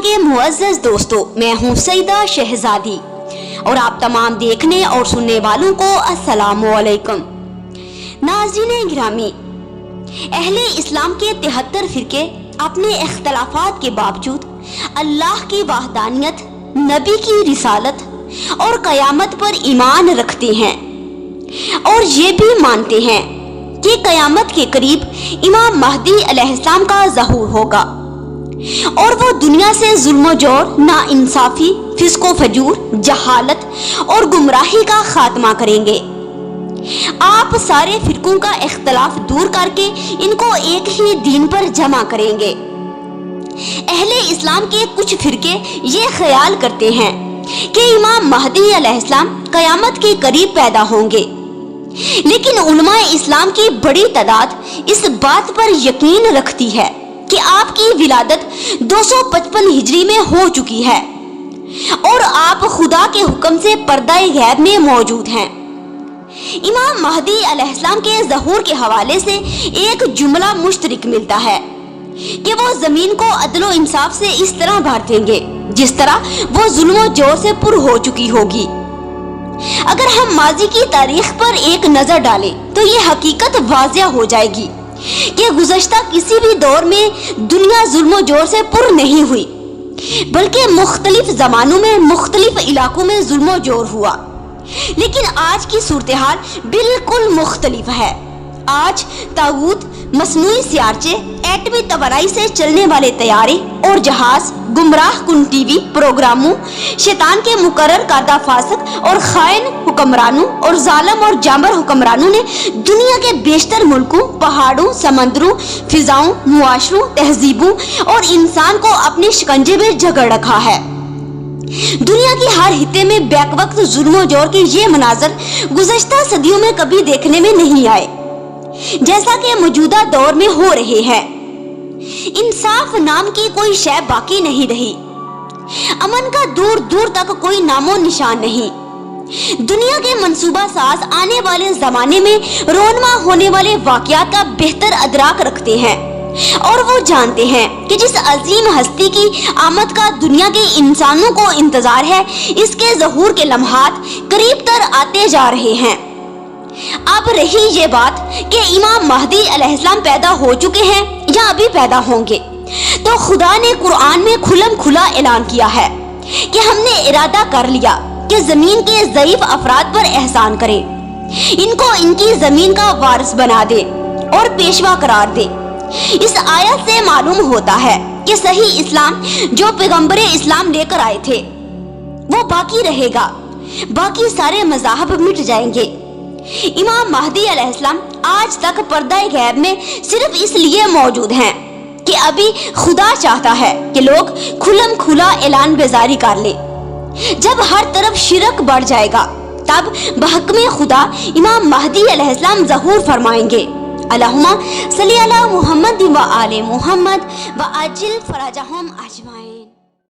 के मुअज़्ज़ज़ दोस्तों, मैं हूँ सईदा शहजादी और आप तमाम देखने और सुनने वालों को अस्सलामु अलैकुम। नाज़रीन गिरामी, अहले इस्लाम के 73 फिरके अपने इख्तलाफात के बावजूद अल्लाह की वहदानियत, नबी की रिसालत और क़यामत पर ईमान रखते हैं और ये भी मानते हैं कि क़यामत के करीब इमाम महदी अलैहिस्सलाम का ज़हूर होगा और वो दुनिया से जुल्म जोर, नाइंसाफी, फिस्को फजूर, जहालत और गुमराही का खात्मा करेंगे। आप सारे फिरकों का इख्तलाफ दूर करके इनको एक ही दीन पर जमा करेंगे। अहले इस्लाम के कुछ फिरके ये ख्याल करते हैं कि इमाम महदी अलैहिस्सलाम क़यामत के करीब पैदा होंगे, लेकिन उलमाए इस्लाम की बड़ी तादाद इस बात पर यकीन रखती है कि आपकी विलादत 255 हिजरी में हो चुकी है और आप खुदा के हुक्म से पर्दाए गैब में मौजूद हैं। इमाम महदी अलैहिस्सलाम के ज़हूर के हवाले से एक जुमला मुश्तरक मिलता है कि वो जमीन को अदलो इंसाफ से इस तरह भर देंगे जिस तरह वो जुल्म जोर से पुर हो चुकी होगी। अगर हम माजी की तारीख पर एक नजर डालें तो ये हकीकत वाज़िया हो जाएगी कि गुज़श्ता किसी भी दौर में दुनिया जुल्म जोर से पुर नहीं हुई, बल्कि मुख्तलिफ ज़मानों में मुख्तलिफ इलाकों में जुल्म जोर हुआ। लेकिन आज की सूरत-ए-हाल बिल्कुल मुख्तलिफ है। आज ताऊत, मसनूई सियारचे, एटमी तवानाई से चलने वाले तैयारे और जहाज, गुमराह कुन टीवी प्रोग्रामों, शैतान के मुकर्रर करदा फासिक और खाइन हुक्मरानों और जालिम और जामर हुक्मरानों ने दुनिया के बेशतर मुल्कों, पहाड़ों, समंदरों, फिजाओं, मुआशरों, तहजीबों और इंसान को अपने शिकंजे में जकड़ रखा है। दुनिया की हर हिस्से में बैक वक्त जुल्म जोर के ये मनाजर गुज़श्ता सदियों में कभी देखने में नहीं आए जैसा कि मौजूदा दौर में हो रहे हैं। इंसाफ नाम की कोई शय बाकी नहीं रही। अमन का दूर दूर तक कोई नामो निशान नहीं। दुनिया के मंसूबा साज आने वाले जमाने में रोनमा होने वाले वाकयात का बेहतर अदराक रखते हैं और वो जानते हैं कि जिस अजीम हस्ती की आमद का दुनिया के इंसानों को इंतजार है, इसके ज़हूर के लम्हात करीब तर आते जा रहे हैं। अब रही ये बात कि इमाम महदी अलैहिस्सलाम पैदा हो चुके हैं या अभी पैदा होंगे, तो खुदा ने कुरान में खुलम खुला ऐलान किया है कि हमने इरादा कर लिया कि जमीन के ज़ईफ अफराद पर एहसान करें, इनको इनकी जमीन का वारिस बना दे और पेशवा करार दे। इस आयत से मालूम होता है कि सही इस्लाम जो पैगंबरे इस्लाम लेकर आए थे वो बाकी रहेगा, बाकी सारे मज़ाहब मिट जाएंगे। इमाम महदी अलैहिस्सलाम आज तक पर्दाए गैब में सिर्फ इसलिए मौजूद हैं कि अभी खुदा चाहता है कि लोग खुलम खुला ऐलान बेजारी कर ले। जब हर तरफ शिरक बढ़ जाएगा तब बहकमे खुदा इमाम महदी अलैहिस्सलाम ज़हूर फरमाएंगे। अल्लाहुम्मा सल्ली अला मुहम्मद व आले मुहम्मद व अजिल फरजहुम अजमाइन।